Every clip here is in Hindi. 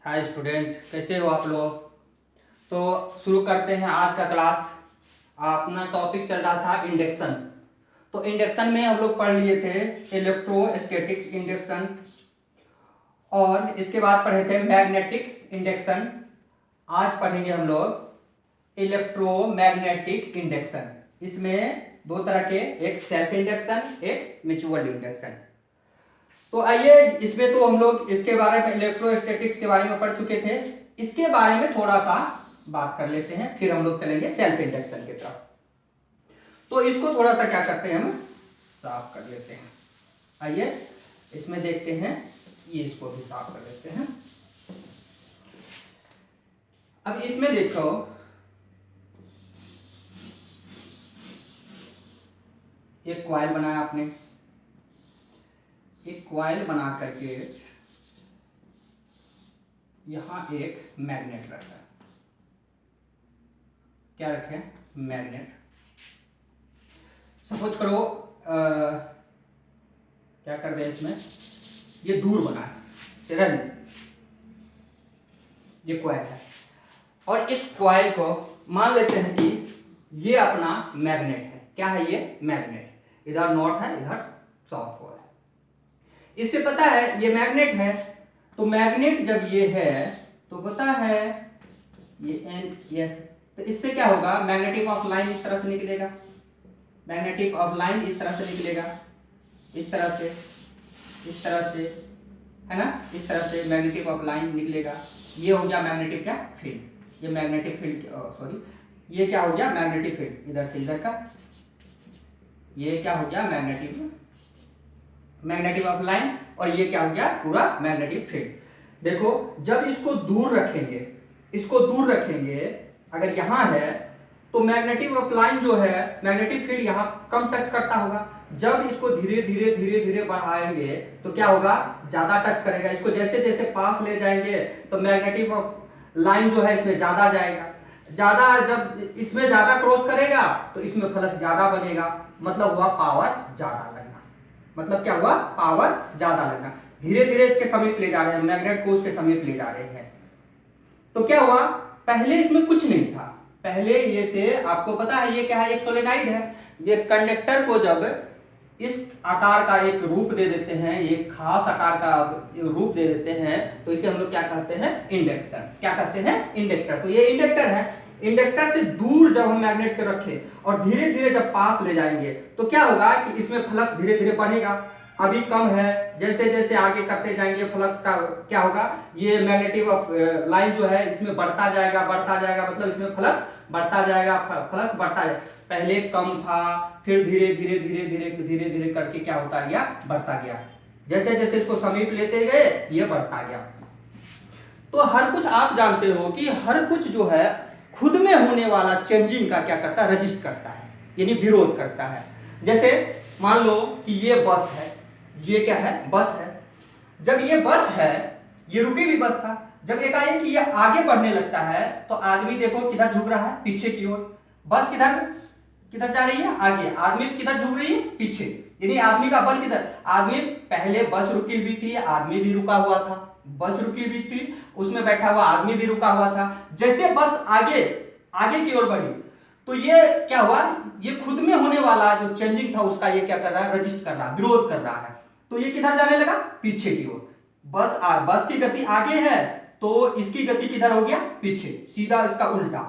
हाय स्टूडेंट, कैसे हो आप लोग। तो शुरू करते हैं आज का क्लास। अपना टॉपिक चल रहा था इंडक्शन। तो इंडक्शन में हम लोग पढ़ लिए थे इलेक्ट्रोस्टैटिक इंडक्शन, और इसके बाद पढ़े थे मैग्नेटिक इंडक्शन। आज पढ़ेंगे हम लोग इलेक्ट्रोमैग्नेटिक इंडक्शन। इसमें दो तरह के, एक सेल्फ इंडक्शन, एक म्यूचुअल इंडक्शन। तो आइए, इसमें तो हम लोग इसके बारे में इलेक्ट्रोस्टैटिक्स के बारे में पढ़ चुके थे। इसके बारे में थोड़ा सा बात कर लेते हैं, फिर हम लोग चलेंगे सेल्फ इंडक्शन की तरफ। तो इसको थोड़ा सा क्या करते हैं, हम साफ कर लेते हैं। आइए इसमें देखते हैं, ये इसको भी साफ कर लेते हैं। अब इसमें देखो, एक कॉइल बनाया आपने। एक कॉइल बना करके यहां एक मैग्नेट रखा है। क्या रखे? मैग्नेट। सपोज करो क्या कर दे, इसमें ये दूर बना है, चरण ये कॉइल है, और इस कॉइल को मान लेते हैं कि ये अपना मैग्नेट है। क्या है ये? मैग्नेट। इधर नॉर्थ है, इधर साउथ पोल है। इससे पता है ये मैग्नेट है। तो मैग्नेट जब ये है तो पता है ये एन एस, तो इससे क्या होगा, मैग्नेटिक ऑफ लाइन इस तरह से निकलेगा। मैग्नेटिक ऑफ लाइन इस तरह से निकलेगा, इस तरह से, इस तरह से, है ना, इस तरह से मैग्नेटिक ऑफ लाइन निकलेगा। ये हो गया मैग्नेटिक क्या? फील्ड। ये मैग्नेटिक फील्ड, सॉरी, ये क्या हो गया? मैग्नेटिक फील्ड इधर से इधर का। ये क्या हो गया? मैग्नेटिक ऑफ लाइन, और ये क्या हो गया? पूरा मैग्नेटिक फील्ड। देखो, जब इसको दूर रखेंगे, इसको दूर रखेंगे, अगर यहां है तो मैग्नेटिक ऑफ लाइन जो है, मैग्नेटिक फील्ड यहां कम टच करता होगा। जब इसको धीरे धीरे धीरे धीरे बढ़ाएंगे तो क्या होगा? ज्यादा टच करेगा। इसको जैसे जैसे पास ले जाएंगे तो मैग्नेटिक ऑफ लाइन जो है इसमें ज्यादा जाएगा। ज्यादा जब इसमें ज्यादा क्रॉस करेगा तो इसमें फ्लक्स ज्यादा बनेगा। मतलब हुआ पावर ज्यादा लगना। मतलब क्या हुआ? पावर ज्यादा लगना। धीरे धीरे इसके समीप ले जा रहे हैं, मैग्नेट को उसके समीप ले जा रहे हैं। तो क्या हुआ? पहले इसमें कुछ नहीं था। पहले ये से, आपको पता है ये क्या है? एक सोलेनाइड है। ये कंडक्टर को जब इस आकार का एक रूप दे देते हैं, एक खास आकार का रूप दे देते हैं, तो इसे हम लोग क्या कहते हैं? इंडक्टर। क्या कहते हैं? इंडक्टर। तो ये इंडक्टर है। इंडक्टर से दूर जब हम मैग्नेट को रखें और धीरे धीरे जब पास ले जाएंगे तो क्या होगा कि इसमें फ्लक्स धीरे धीरे बढ़ेगा। अभी कम है, जैसे जैसे आगे करते जाएंगे फ्लक्स का क्या होगा? ये मैग्नेटिक ऑफ लाइन जो है इसमें बढ़ता जाएगा, बढ़ता जाएगा। मतलब इसमें फ्लक्स बढ़ता जाएगा, फ्लक्स बढ़ता जाएगा। पहले कम था, फिर धीरे धीरे धीरे धीरे धीरे धीरे करके क्या होता गया? बढ़ता गया। जैसे जैसे इसको समीप लेते गए ये बढ़ता गया। तो हर कुछ आप जानते हो कि हर कुछ जो है खुद में होने वाला चेंजिंग का क्या करता है? रजिस्ट करता है, यानी विरोध करता है। जैसे मान लो कि ये बस है, ये क्या है? बस है। जब ये बस है, ये रुकी भी बस था। जब एकाएक ये आगे बढ़ने लगता है तो आदमी देखो किधर झुक रहा है? पीछे की ओर। बस किधर किधर जा रही है? आगे। आदमी किधर झुक रही है? पीछे। यानी आदमी का बल किधर? आदमी, पहले बस रुकी हुई थी, आदमी भी रुका हुआ था। बस रुकी हुई थी, उसमें बैठा हुआ आदमी भी रुका हुआ था। जैसे बस आगे आगे की ओर बढ़ी तो ये क्या हुआ? ये खुद में होने वाला जो चेंजिंग था उसका ये क्या कर रहा है? रजिस्ट कर रहा है, विरोध कर रहा है। तो ये किधर जाने लगा? पीछे की ओर। बस की गति आगे है तो इसकी गति किधर हो गया? पीछे। सीधा इसका उल्टा,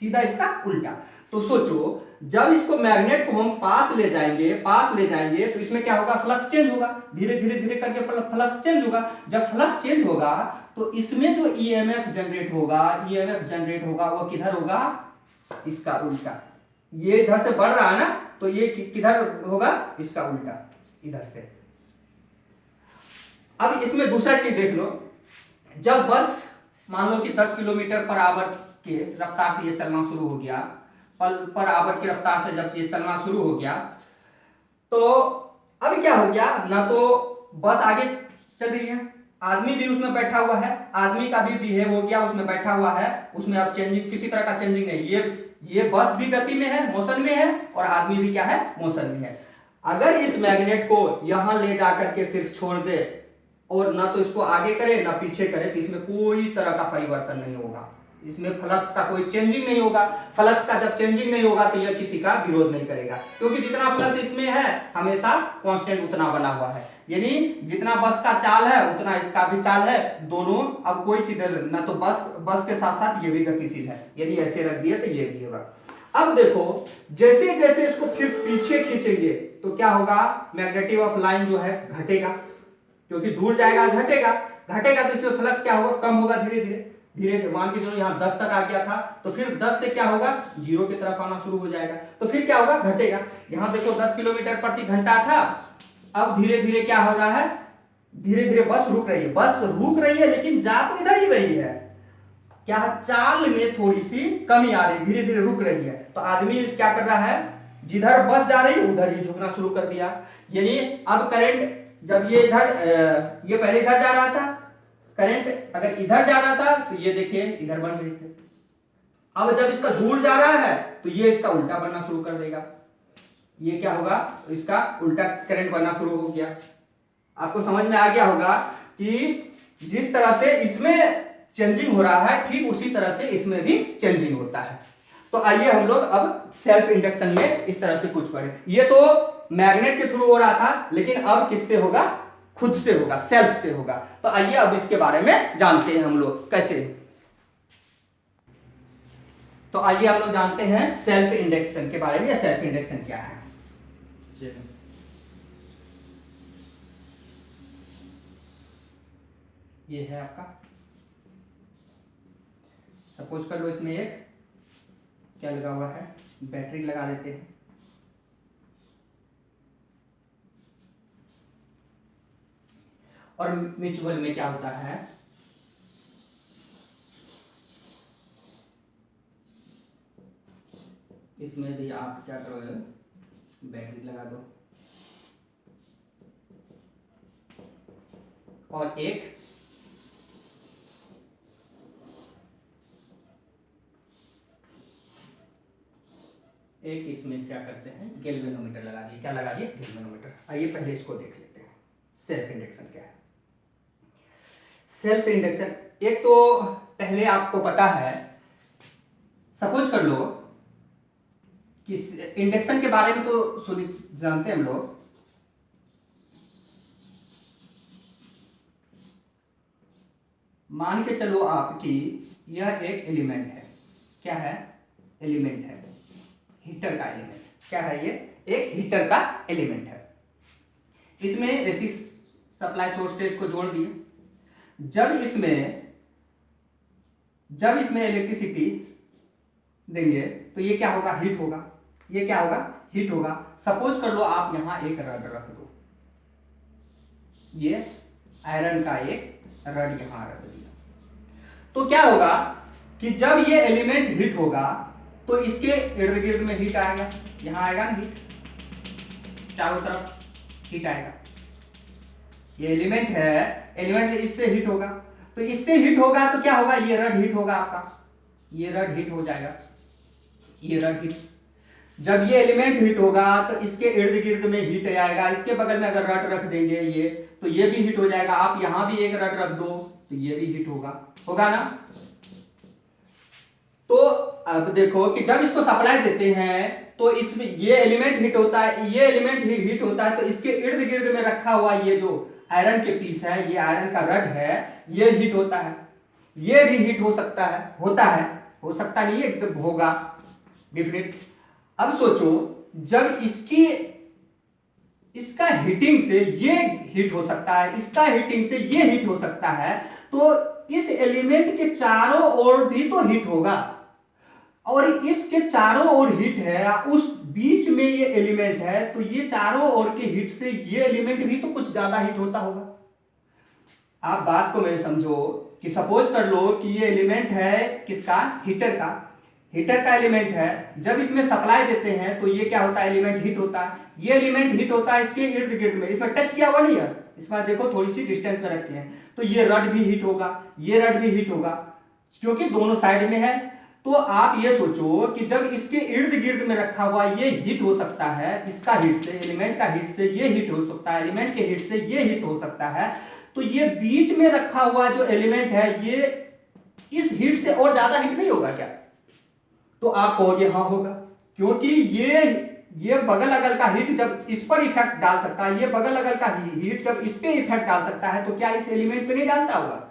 सीधा इसका उल्टा। तो सोचो, जब इसको मैग्नेट को हम पास ले जाएंगे, पास ले जाएंगे तो इसमें क्या होगा? फ्लक्स चेंज होगा। धीरे धीरे धीरे करके फ्लक्स चेंज होगा। जब फ्लक्स चेंज होगा तो इसमें जो ईएमएफ जनरेट होगा, ईएमएफ जनरेट होगा वो किधर होगा? इसका उल्टा। ये इधर से बढ़ रहा है ना, तो ये किधर होगा? इसका उल्टा, इधर से। अब इसमें दूसरा चीज देख लो। जब बस मान लो कि 10 किलोमीटर पर आवर के रफ्तार से ये चलना शुरू हो गया, पर आवर की रफ्तार से जब ये चलना शुरू हो गया तो अब क्या हो गया? ना तो बस आगे चल रही है, आदमी भी उसमें बैठा हुआ है, आदमी का भी बिहेव हो गया, उसमें बैठा हुआ है, उसमें अब चेंजिंग, किसी तरह का चेंजिंग नहीं। ये बस भी गति में है, मोशन में है, और आदमी भी क्या है? मोशन में है। अगर इस मैग्नेट को यहां ले जाकर के सिर्फ छोड़ दे और ना तो इसको आगे करे ना पीछे करे, तो इसमें कोई तरह का परिवर्तन नहीं होगा, इसमें फ्लक्स का कोई चेंजिंग नहीं होगा। फ्लक्स का जब चेंजिंग नहीं होगा तो यह किसी का विरोध नहीं करेगा, क्योंकि जितना फ्लक्स इसमें है हमेशा कांस्टेंट उतना बना हुआ है, यानी जितना बस का चाल है उतना इसका भी चाल है, दोनों अब कोई किधर ना तो बस के साथ साथ ये भी गतिशील है, यानी ऐसे रख दिए तो ये भी होगा। अब देखो जैसे जैसे इसको फिर पीछे खींचेंगे तो क्या होगा, मैग्नेटिक ऑफ लाइन जो है घटेगा, क्योंकि दूर जाएगा घटेगा, घटेगा तो इसमें फ्लक्स क्या होगा, कम होगा धीरे धीरे धीरे धीरे। मान के चलो यहाँ 10 तक आ गया था, तो फिर 10 से क्या होगा, 0 की तरफ आना शुरू हो जाएगा, तो फिर क्या होगा, घटेगा। यहाँ देखो 10 किलोमीटर प्रति घंटा था, अब धीरे धीरे क्या हो रहा है, धीरे धीरे बस रुक रही है, बस तो रुक रही है लेकिन जा तो इधर ही रही है, क्या चाल में थोड़ी सी कमी आ रही है, धीरे धीरे रुक रही है। तो आदमी क्या कर रहा है, जिधर बस जा रही है उधर ही झुकना शुरू कर दिया, यानी अब करंट जब ये इधर ये पहले इधर जा रहा था, करंट अगर इधर जा रहा था तो ये देखिए इधर बन रही थी, अब जब इसका दूर जा रहा है तो ये इसका उल्टा बनना शुरू कर देगा, ये क्या होगा, इसका उल्टा करंट बनना शुरू हो गया। आपको समझ में आ गया होगा कि जिस तरह से इसमें चेंजिंग हो रहा है ठीक उसी तरह से इसमें भी चेंजिंग होता है। तो आइए हम लोग अब सेल्फ इंडक्शन में इस तरह से कुछ पढ़े। ये तो मैग्नेट के थ्रू हो रहा था, लेकिन अब किससे होगा, खुद से होगा, सेल्फ से होगा। तो आइए अब इसके बारे में जानते हैं हम लोग कैसे। तो आइए हम लोग जानते हैं सेल्फ इंडक्शन के बारे में, या सेल्फ इंडक्शन क्या है। ये है आपका, सपोज कर लो इसमें एक क्या लगा हुआ है, बैटरी लगा देते हैं, और म्यूचुअल में क्या होता है, इसमें भी आप क्या करोगे, बैटरी लगा दो, और एक इसमें क्या करते हैं, गैल्वेनोमीटर लगा दिए, क्या लगा दिए, गैल्वेनोमीटर। आइए पहले इसको देख लेते हैं सेल्फ इंडक्शन क्या है। सेल्फ इंडक्शन एक तो पहले आपको पता है, सपोज कर लो कि इंडक्शन के बारे में तो जानते हैं हम लोग, मान के चलो आपकी यह एक एलिमेंट है, क्या है, एलिमेंट है, हीटर का एलिमेंट, क्या है ये, एक हीटर का एलिमेंट है। इसमें एसी सप्लाई सोर्स से इसको जोड़ दिए, जब इसमें इलेक्ट्रिसिटी देंगे तो ये क्या होगा, हीट होगा, ये क्या होगा, हीट होगा। सपोज कर लो आप यहां एक रड रख दो, ये आयरन का एक रड यहां रख दिया, तो क्या होगा कि जब ये एलिमेंट हीट होगा तो इसके इर्द गिर्द में हीट आएगा, यहां आएगा ना हीट, चारों तरफ हीट आएगा, ये एलिमेंट है, एलिमेंट इससे हीट होगा, तो इससे हीट होगा तो क्या होगा, ये रड हीट होगा आपका, ये रड हीट हो जाएगा, ये रड हीट। जब ये एलिमेंट हीट होगा तो इसके इर्द गिर्द में हीट आएगा, इसके बगल में अगर रड रख देंगे ये, तो ये भी हीट हो जाएगा, आप यहां भी एक रड रख दो तो ये भी हीट होगा ना। तो अब देखो कि जब इसको सप्लाई देते हैं तो इसमें ये एलिमेंट हीट होता है, ये एलिमेंट हीट होता है, तो इसके इर्द गिर्द में रखा हुआ ये जो आयरन के पीस है, ये आयरन का रड है, ये हीट होता है, ये भी हीट हो सकता है, हो सकता नहीं है, एकदम होगा डिफिनिट। अब सोचो जब इसका हीटिंग से ये हीट हो सकता है, इसका हीटिंग से ये हीट हो सकता है, तो इस एलिमेंट के चारों ओर भी तो हीट होगा, और इसके चारों ओर हीट है, उस बीच में ये एलिमेंट है, तो ये चारों ओर के हीट से ये एलिमेंट भी तो कुछ ज्यादा हीट होता होगा। आप बात को मेरे समझो कि सपोज कर लो कि ये एलिमेंट है किसका, हीटर का एलिमेंट है, जब इसमें सप्लाई देते हैं तो ये क्या होता है, एलिमेंट हीट होता है, ये एलिमेंट हीट होता है इसके इर्द गिर्द में, इसमें टच किया हुआ नहीं है, इसमें देखो थोड़ी सी डिस्टेंस में रखे हैं, तो ये रड भी हीट होगा, ये रड भी हीट होगा, क्योंकि दोनों साइड में है। तो आप ये सोचो कि जब इसके इर्द गिर्द में रखा हुआ ये हीट हो सकता है, इसका हीट से, एलिमेंट का हीट से ये हीट हो सकता है, एलिमेंट के हीट से ये हीट हो सकता है, तो ये बीच में रखा हुआ जो एलिमेंट है ये इस हीट से और ज्यादा हीट नहीं होगा क्या? तो आप कहोगे हाँ होगा, क्योंकि ये बगल अगल का हीट जब इस पर इफेक्ट डाल सकता है, ये बगल अगल का हीट जब इस पे इफेक्ट डाल सकता है, तो क्या इस एलिमेंट पे नहीं डालता होगा?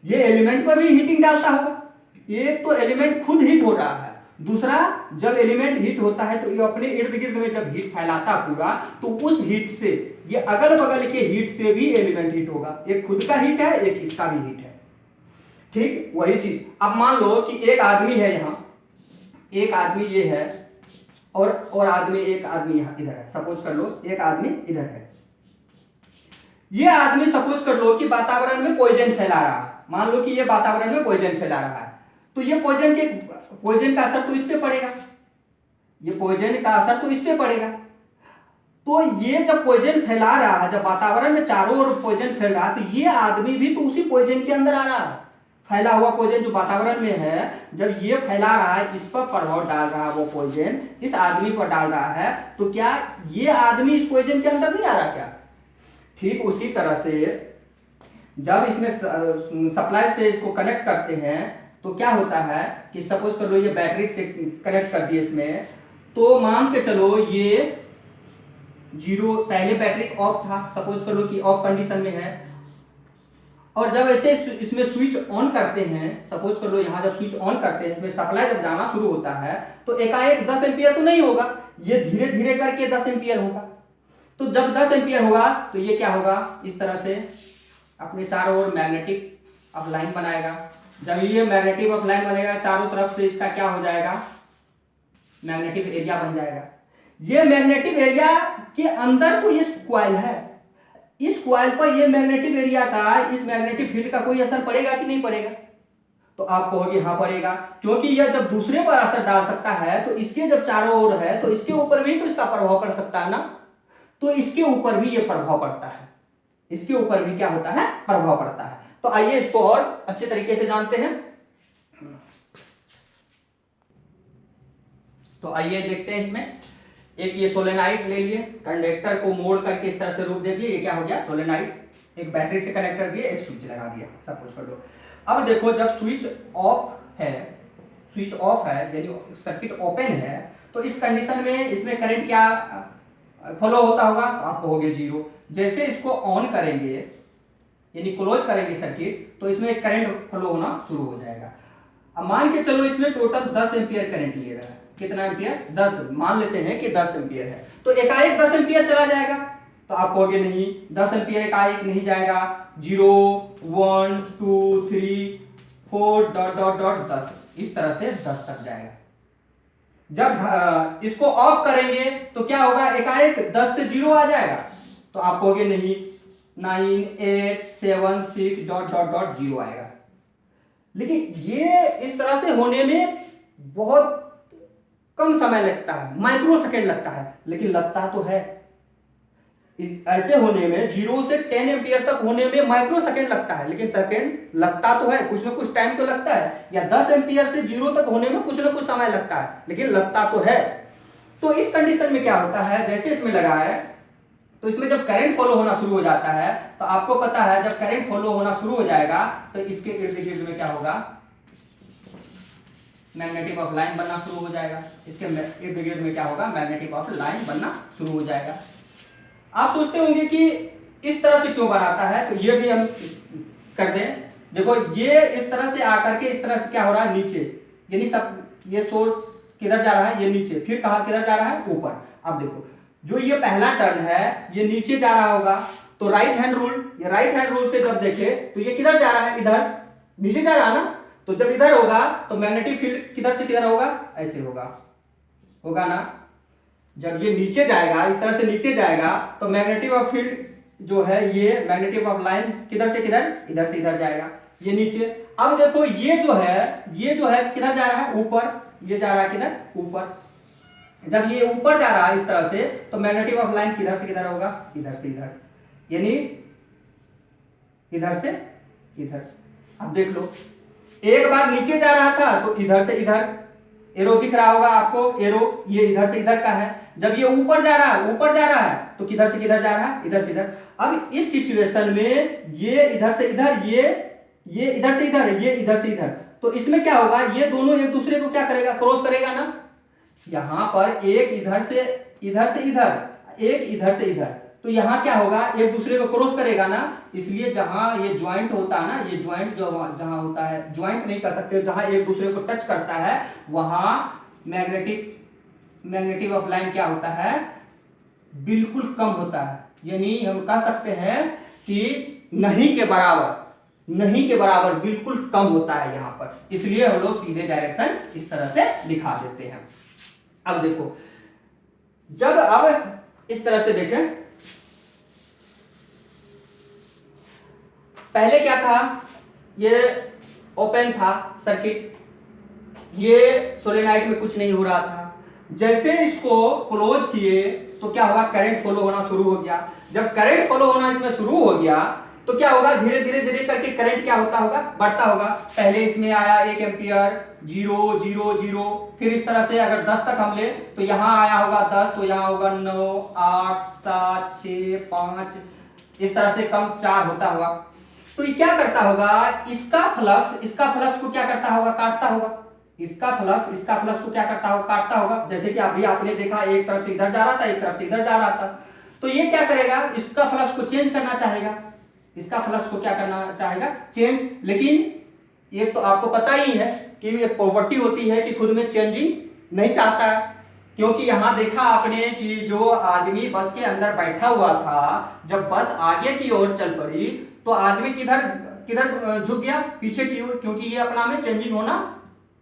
ये एलिमेंट पर भी हीटिंग डालता होगा। एक तो एलिमेंट खुद हीट हो रहा है, दूसरा जब एलिमेंट हीट होता है तो ये अपने इर्द गिर्द में जब हीट फैलाता पूरा, तो उस हीट से ये अगल बगल के हीट से भी एलिमेंट हीट होगा। एक खुद का हीट है, एक इसका भी हीट है। ठीक वही चीज। अब मान लो कि एक आदमी है, यहां एक आदमी ये है और आदमी, एक आदमी यहां इधर है। सपोज कर लो एक आदमी इधर है। ये आदमी सपोज कर लो कि वातावरण में पॉइजन फैला रहा है। मान लो कि ये वातावरण में पॉइजन फैला रहा है, तो ये पॉइजन का असर तो इस पे पड़ेगा, ये पॉइजन का असर तो इस पे पड़ेगा। तो ये जब पॉइजन फैला रहा है, जब वातावरण में चारों ओर पॉइजन फैल रहा है, तो ये आदमी भी तो उसी पॉइजन के अंदर आ रहा है। फैला हुआ पॉइजन जो वातावरण में है, जब ये फैला रहा है, इस पर प्रभाव डाल रहा है, वो पॉइजन इस आदमी पर डाल रहा है, तो क्या ये आदमी इस पॉइजन के अंदर नहीं आ रहा क्या? ठीक उसी तरह से जब इसमें सप्लाई से इसको कनेक्ट करते हैं, तो क्या होता है कि सपोज कर लो ये बैटरी से कनेक्ट कर दिए इसमें, तो मान के चलो ये जीरो, पहले बैटरी ऑफ था, सपोज कर लो कि ऑफ कंडीशन में है, और जब ऐसे इसमें स्विच ऑन करते हैं, सपोज कर लो यहां जब स्विच ऑन करते हैं, इसमें सप्लाई जब जाना शुरू होता है, तो एकाएक 10 एम्पियर तो नहीं होगा, ये धीरे धीरे करके 10 एम्पियर होगा। तो जब 10 एम्पियर होगा तो ये क्या होगा, इस तरह से अपने चारों ओर मैग्नेटिक अपलाइन बनाएगा। जब ये मैग्नेटिक अपलाइन बनेगा, चारों तरफ से इसका क्या हो जाएगा, मैग्नेटिक एरिया बन जाएगा। ये मैग्नेटिक एरिया के अंदर तो ये कॉइल है, इस कॉइल पर ये मैग्नेटिक एरिया का, इस मैग्नेटिक फील्ड का कोई असर पड़ेगा कि नहीं पड़ेगा? तो आप कहोगे हाँ पड़ेगा, क्योंकि यह जब दूसरे पर असर डाल सकता है, तो इसके जब चारों ओर है, तो इसके ऊपर भी तो इसका प्रभाव पड़ सकता है ना। तो इसके ऊपर भी ये प्रभाव पड़ता है, इसके ऊपर भी क्या होता है, प्रभाव पड़ता है। तो आइए इसको और अच्छे तरीके से जानते हैं। तो आइए देखते हैं इसमें। एक ये सोलेनाइड ले लिए, कंडक्टर को मोड़ करके इस तरह से रोक दे दिए, ये क्या हो गया, सोलेनाइड। एक बैटरी से कनेक्ट कर दिए, एक स्विच लगा दिया, सपोज कर लो। अब देखो जब स्विच ऑफ है, स्विच ऑफ है यानी सर्किट ओपन है, तो इस कंडीशन में इसमें करंट क्या फ्लो होता होगा, तो आप कहोगे जीरो। जैसे इसको ऑन करेंगे यानी क्लोज करेंगे सर्किट, तो इसमें करंट फ्लो होना शुरू हो जाएगा। अब मान के चलो इसमें टोटल 10 एम्पियर करंट ले रहा है। कितना एम्पियर, 10, मान लेते हैं कि 10 एम्पियर है, तो एकाएक 10 एम्पियर चला जाएगा। तो आप कहोगे नहीं, 10 एम्पियर एकाएक नहीं जाएगा, 0 1 2 3 4 डॉट डॉट डॉट 10, इस तरह से 10 तक जाएगा। जब इसको ऑफ करेंगे तो क्या होगा, एकाएक 10 से 0 आ जाएगा। तो आप कहोगे नहीं, 9 8 7 6 डॉट डॉट डॉट 0 आएगा। लेकिन ये इस तरह से होने में बहुत कम समय लगता है, माइक्रो सेकेंड लगता है, लेकिन लगता तो है। ऐसे होने में 0 से 10 एम्पियर तक होने में माइक्रो सेकेंड लगता है, लेकिन सेकेंड लगता तो है, कुछ ना कुछ टाइम तो लगता है। या 10 एम्पियर से 0 तक होने में कुछ ना कुछ समय लगता है, लेकिन लगता तो है। तो इस कंडीशन में क्या होता है, जैसे इसमें लगा है, तो इसमें जब करंट फॉलो होना शुरू हो जाता है, तो आपको पता है जब करंट फॉलो होना शुरू हो जाएगा, तो इसके इर्द गिर्द में क्या होगा, मैग्नेटिक ऑफ लाइन बनना शुरू हो जाएगा। इसके इर्द गिर्द में क्या होगा, मैग्नेटिक ऑफ लाइन बनना शुरू हो जाएगा। आप सोचते होंगे कि इस तरह से क्यों बनाता है, तो ये भी हम कर दें। देखो ये इस तरह से आकर के इस तरह से क्या हो रहा है, नीचे, यानी सब ये सोर्स किधर जा रहा है, ये नीचे, फिर कहां किधर जा रहा है, ऊपर। अब देखो जो ये पहला टर्न है ये नीचे जा रहा होगा, तो राइट हैंड रूल, ये राइट हैंड रूल से जब देखे तो ये किधर जा रहा है, इधर नीचे जा रहा है ना। तो जब इधर होगा तो मैग्नेटिक फील्ड किधर से किधर होगा, ऐसे होगा ना। जब ये नीचे जाएगा, इस तरह से नीचे जाएगा, तो मैग्नेटिक ऑफ फील्ड जो है, ये मैग्नेटिक ऑफ लाइन किधर से किधर, इधर से इधर जाएगा, ये नीचे। अब देखो ये जो है किधर जा रहा है, ऊपर, ये जा रहा है किधर, ऊपर। जब ये ऊपर जा रहा है इस तरह से, तो मैग्नेटिक ऑफ लाइन किधर से किधर होगा, इधर से इधर, यानी इधर से इधर। अब देख लो एक बार नीचे जा रहा था तो इधर से इधर, एरो दिख रहा होगा आपको, एरो ये इधर से इधर का है। जब ये ऊपर जा रहा है, ऊपर जा रहा है तो किधर से किधर जा रहा है, इधर से इधर। अब इस सिचुएशन में ये इधर से इधर, ये इधर से इधर, ये इधर से इधर, तो इसमें क्या होगा, ये दोनों एक दूसरे को क्या करेगा, क्रॉस करेगा ना। यहां पर एक इधर से इधर, एक इधर से इधर, तो यहां क्या होगा, एक दूसरे को क्रॉस करेगा ना। इसलिए जहां ये ज्वाइंट होता है ना, ये ज्वाइंट जो जहां होता है, ज्वाइंट नहीं कर सकते, जहां एक दूसरे को टच करता है वहां मैग्नेटिक ऑफ लाइन क्या होता है, बिल्कुल कम होता है। यानी हम कह सकते हैं कि नहीं के बराबर बिल्कुल कम होता है यहां पर। इसलिए हम लोग सीधे डायरेक्शन इस तरह से दिखा देते हैं। अब देखो, जब अब इस तरह से देखें, पहले क्या था, ये ओपन था सर्किट, ये सोलेनोइड में कुछ नहीं हो रहा था। जैसे इसको क्लोज किए तो क्या हुआ, करंट फ्लो होना शुरू हो गया। जब करंट फ्लो होना इसमें शुरू हो गया तो क्या होगा, धीरे धीरे करके करंट क्या होता होगा, बढ़ता होगा। पहले इसमें आया 1 एम्पियर, 0 0 0, फिर इस तरह से अगर 10 तक हम ले तो यहां आया होगा 10, तो यहां होगा 9 8 7 6 5, इस तरह से कम 4 होता हुआ। तो ये क्या करता होगा, इसका फ्लक्स को क्या करता होगा, काटता होगा। इसका फ्लक्स को क्या करता होगा, काटता होगा। जैसे कि अभी आपने देखा, एक तरफ से इधर जा रहा था, एक तरफ से इधर जा रहा था, तो ये क्या करेगा, इसका फ्लक्स को चेंज करना चाहेगा, इसका फ्लक्स को क्या करना चाहेगा, चेंज। लेकिन ये तो आपको पता ही है कि ये प्रॉपर्टी होती है कि खुद में चेंजिंग नहीं चाहता है। क्योंकि यहां देखा आपने कि जो आदमी बस के अंदर बैठा हुआ था, जब बस आगे की ओर चल पड़ी तो आदमी किधर किधर झुक गया, पीछे की ओर, क्योंकि ये अपना में चेंजिंग होना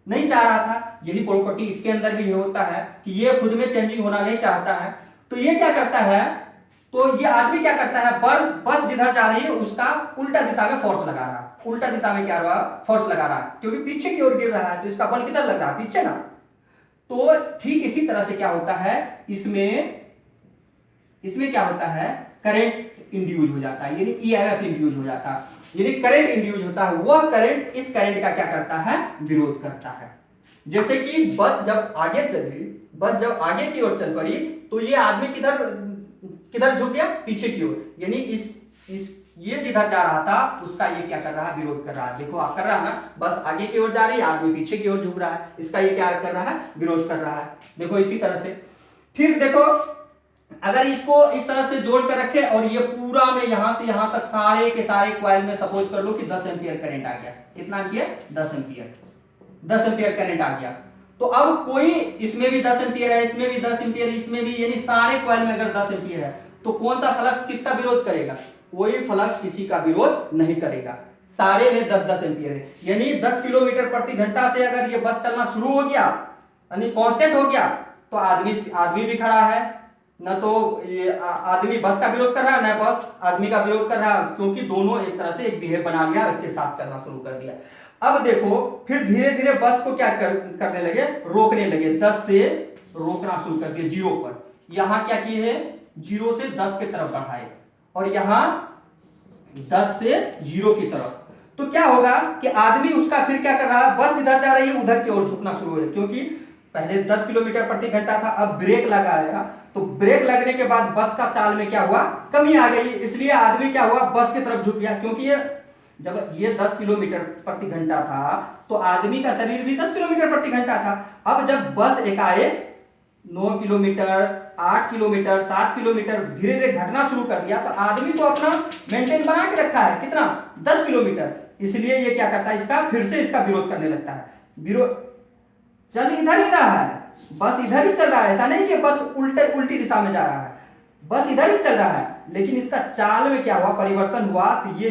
नहीं चाह रहा था। यही प्रॉपर्टी इसके अंदर भी होता है कि ये खुद में चेंजिंग होना नहीं चाहता है। तो ये क्या करता है, तो ये आदमी क्या करता है, बस जिधर जा रही है उसका उल्टा दिशा में फोर्स लगा रहा है। उल्टा दिशा में क्या रहा, फोर्स लगा रहा है, क्योंकि पीछे की ओर गिर रहा है तो इसका बल किधर लग रहा है, पीछे ना। तो ठीक इसी तरह से क्या होता है, इसमें क्या होता है, करंट इंड्यूस हो जाता है, यानी ईएमएफ इंड्यूस हो जाता है। यानी करंट इंड्यूस होता है, वह करंट इस करंट का क्या करता है, विरोध करता है। जैसे कि बस जब आगे चली, बस जब आगे की ओर चल पड़ी तो ये आदमी किधर झुक गया, पीछे की ओर। यानी इस ये जिधर जा रहा था उसका ये क्या कर रहा है, विरोध कर रहा है। देखो आप कर रहा है ना, बस आगे की ओर जा रही है, आदमी पीछे की ओर झुक रहा है, इसका ये क्या कर रहा है, विरोध कर रहा है। देखो इसी तरह से फिर देखो, अगर इसको इस तरह से जोड़ कर रखे और ये पूरा में यहां से यहां तक सारे के सारे कॉइल में सपोज कर लो कि 10 एम्पियर करंट आ गया। कितना एम्पियर, 10 एम्पियर करंट आ गया। तो अब कोई इसमें भी 10 एम्पियर है, इसमें भी 10 एम्पियर, इसमें भी, यानी सारे कॉइल में अगर 10 एम्पियर है तो कौन सा फ्लक्स किसका विरोध करेगा, कोई फ्लक्स किसी का विरोध नहीं करेगा। सारे में 10 एम्पियर है, यानी 10 किलोमीटर प्रति घंटा से अगर ये बस चलना शुरू हो गया, यानी कांस्टेंट हो गया, तो आदमी भी खड़ा है, न तो ये आदमी बस का विरोध कर रहा है, न बस आदमी का विरोध कर रहा है, क्योंकि दोनों एक तरह से एक बिहेव बना लिया, इसके साथ चलना शुरू कर दिया। अब देखो फिर धीरे धीरे बस को क्या करने लगे, रोकने लगे, 10 से रोकना शुरू कर दिया 0 पर। यहां क्या किए, 0 से 10 की तरफ बढ़ाए और यहां 10 से 0 की तरफ। तो क्या होगा कि आदमी उसका फिर क्या कर रहा है, बस इधर जा रही है, उधर की ओर झुकना शुरू हो गया, क्योंकि पहले 10 किलोमीटर प्रति घंटा था, अब ब्रेक लगाया, तो ब्रेक लगने के बाद बस का चाल में क्या हुआ, कमी आ गई। इसलिए आदमी क्या हुआ, बस की तरफ झुक गया, क्योंकि ये जब ये 10 किलोमीटर प्रति घंटा था तो आदमी का शरीर भी 10 किलोमीटर प्रति घंटा था। अब जब बस एकाएक 9 किलोमीटर, 8 किलोमीटर, 7 किलोमीटर धीरे धीरे घटना शुरू कर दिया, तो आदमी तो अपना मेंटेन बना के रखा है, कितना, 10 किलोमीटर। इसलिए ये क्या करता है, इसका फिर से इसका विरोध करने लगता है। विरोध चल इधर ही रहा है, बस इधर ही चल रहा है, ऐसा नहीं कि बस उल्टी दिशा में जा रहा है, बस इधर ही चल रहा है, लेकिन इसका चाल में क्या हुआ, परिवर्तन हुआ, तो ये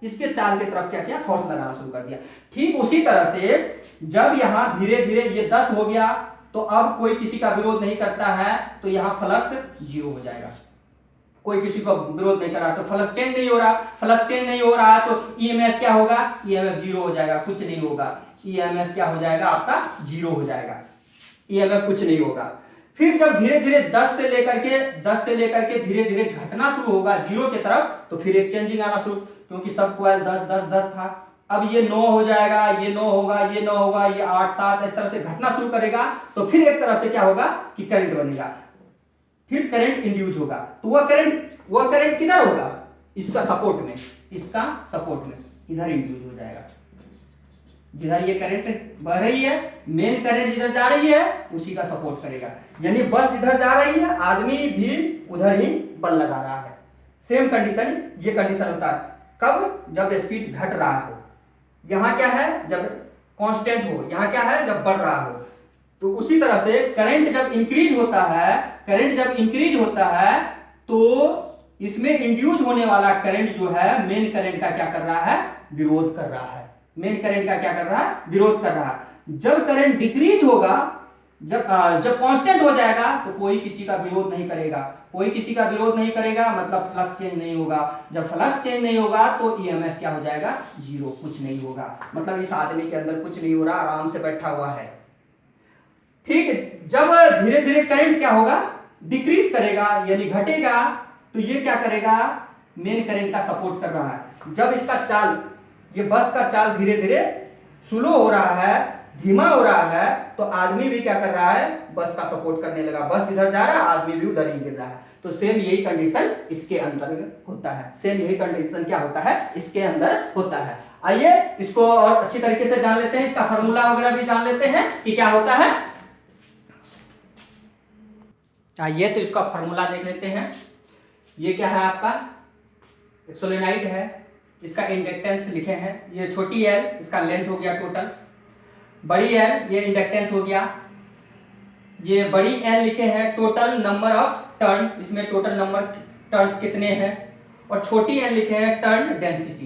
इसके चाल की तरफ क्या किया, फोर्स लगाना शुरू कर दिया। ठीक उसी तरह से जब यहां धीरे धीरे ये 10 हो गया तो अब कोई किसी का विरोध नहीं करता है, तो यहां फ्लक्स 0 हो जाएगा। कोई किसी को विरोध नहीं कर रहा तो फ्लक्स चेंज नहीं हो रहा, फ्लक्स चेंज नहीं हो रहा तो ईएमएफ क्या होगा, ईएमएफ 0 हो जाएगा, कुछ नहीं होगा। ईएमएफ क्या हो जाएगा, आपका 0 हो जाएगा, ईएमएफ कुछ नहीं होगा। फिर जब धीरे धीरे 10 से लेकर के धीरे धीरे घटना शुरू होगा 0 की तरफ, तो फिर एक चेंजिंग आना शुरू, क्योंकि सब कॉइल 10 10 10 था, अब ये 9 हो जाएगा, ये 9 होगा, ये 9 होगा, ये 8 7 इस तरह से घटना शुरू करेगा, तो फिर एक तरह से क्या होगा कि करंट बनेगा, फिर करंट इंड्यूस होगा। तो वह करंट किधर होगा, इसका सपोर्ट में, इसका सपोर्ट में इधर इंड्यूस हो जाएगा। जिधर ये करंट बह रही है, मेन करंट जिधर जा रही है उसी का सपोर्ट करेगा। यानी बस इधर जा रही है, आदमी भी उधर ही बल लगा रहा है। सेम कंडीशन, ये कंडीशन होता है कब, जब स्पीड घट रहा हो। यहां क्या है, जब कांस्टेंट हो, यहां क्या है, जब बढ़ रहा हो। तो उसी तरह से करंट जब इंक्रीज होता है, तो इसमें इंड्यूस होने वाला करंट जो है मेन करंट का क्या कर रहा है, विरोध कर रहा है। मेन करंट का क्या कर रहा है, विरोध कर रहा है। जब करंट डिक्रीज होगा, जब कांस्टेंट हो जाएगा, तो कोई किसी का विरोध नहीं करेगा, मतलब फ्लक्स चेंज नहीं होगा। जब फ्लक्स चेंज नहीं होगा तो ईएमएफ क्या हो जाएगा, जीरो, कुछ नहीं होगा। मतलब इस आदमी के अंदर कुछ नहीं हो रहा, आराम से बैठा हुआ है। ठीक, जब धीरे धीरे करंट क्या होगा, डिक्रीज करेगा यानी घटेगा, तो ये क्या करेगा, मेन करंट का सपोर्ट कर रहा है। जब इसका चाल, ये बस का चाल धीरे धीरे स्लो हो रहा है, धीमा हो रहा है, तो आदमी भी क्या कर रहा है, बस का सपोर्ट करने लगा। बस इधर जा रहा है, आदमी भी उधर ही गिर रहा है। तो सेम यही कंडीशन इसके अंदर होता है, सेम यही कंडीशन क्या होता है, इसके अंदर होता है। आइए इसको और अच्छी तरीके से जान लेते हैं, इसका फॉर्मूला वगैरह भी जान लेते हैं कि क्या होता है। आइए तो इसका फॉर्मूला देख लेते हैं। ये क्या है, आपका एक सोलेनोइड है, इसका इंडक्टेंस लिखे हैं, ये छोटी एल, इसका लेंथ हो गया टोटल, बड़ी एल ये इंडक्टेंस हो गया, ये बड़ी एल लिखे हैं टोटल नंबर ऑफ टर्न, इसमें टोटल नंबर टर्न्स कितने हैं, और छोटी एल लिखे हैं टर्न डेंसिटी।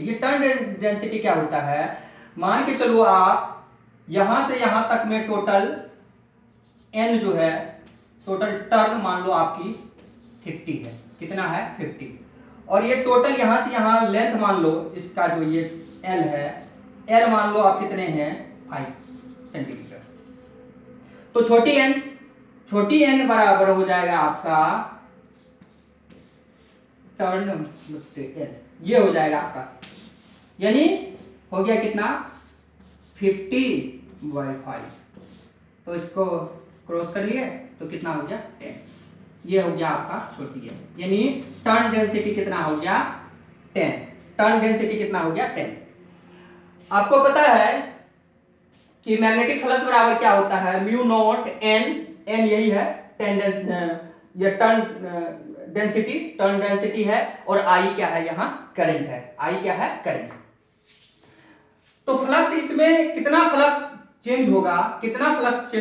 ये टर्न डेंसिटी क्या होता है, मान के चलो आप यहां से यहां तक में टोटल एन जो है, टोटल टर्न मान लो आपकी 50 है, कितना है 50, और ये टोटल यहां से यहां लेंथ मान लो, इसका जो ये एल है, एल मान लो आप कितने हैं 5 सेंटीमीटर। तो छोटी एन बराबर हो जाएगा आपका टर्न एल, ये हो जाएगा आपका, यानी हो गया कितना 50/5। तो इसको क्रॉस कर लिए तो कितना हो गया 10, ये हो गया आपका छोटी है, यानी टर्न डेंसिटी कितना हो गया 10। टर्न डेंसिटी कितना हो गया 10। आपको पता है कि मैग्नेटिक फ्लक्स बराबर क्या होता है, म्यू नॉट एन यही है ये टर्न डेंसिटी है, और आई क्या है, यहाँ करंट है, आई क्या है करंट। तो फ्लक्स, इसमें कितना फ्लक्स चेंज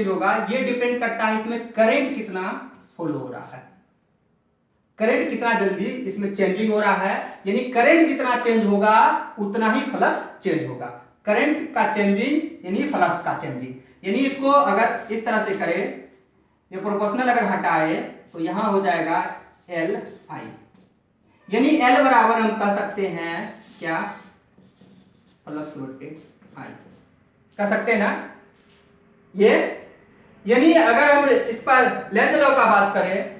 होगा, ये डिपेंड करता है इसमें करंट कितना फ्लो हो रहा है, करंट कितना जल्दी इसमें चेंजिंग हो रहा है। यानी करंट जितना चेंज होगा उतना ही फ्लक्स चेंज होगा। करंट का चेंजिंग यानी फ्लक्स का चेंजिंग, यानी इसको अगर इस तरह से करें, ये प्रोपोर्शनल अगर हटाए तो यहां हो जाएगा एल आई, यानी एल बराबर हम कह सकते हैं क्या, फ्लक्स बटे आई कह सकते हैं ना ये। यानी अगर हम इस पर लेंज लॉ का बात करें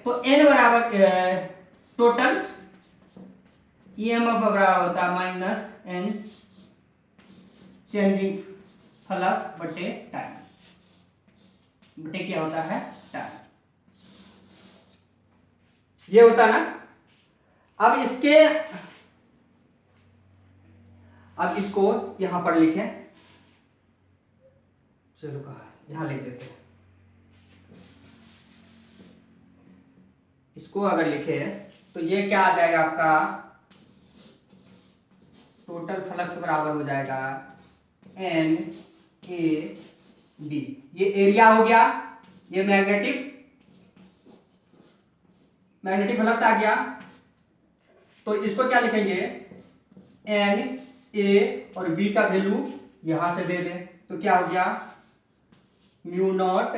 तो एन बराबर टोटल ईएमएफ बराबर होता है माइनस एन चेंजिंग फ्लक्स बटे टाइम, बटे क्या होता है टाइम, ये होता ना। अब इसको यहां पर लिखें, चलो कहा यहां लिख देते हैं, इसको अगर लिखे तो ये क्या आ जाएगा आपका, टोटल फ्लक्स बराबर हो जाएगा एन ए बी, ये एरिया हो गया, ये मैग्नेटिक फ्लक्स आ गया। तो इसको क्या लिखेंगे, एन ए और बी का वैल्यू यहां से दे दें, तो क्या हो गया म्यू नॉट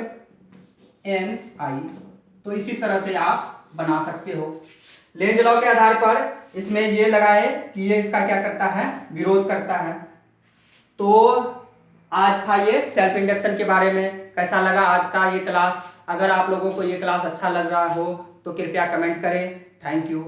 एन आई। तो इसी तरह से आप बना सकते हो। लेंज लॉ के आधार पर इसमें ये लगाए कि ये इसका क्या करता है, विरोध करता है। तो आज था ये सेल्फ इंडक्शन के बारे में। कैसा लगा आज का ये क्लास? अगर आप लोगों को ये क्लास अच्छा लग रहा हो तो कृपया कमेंट करें। Thank you.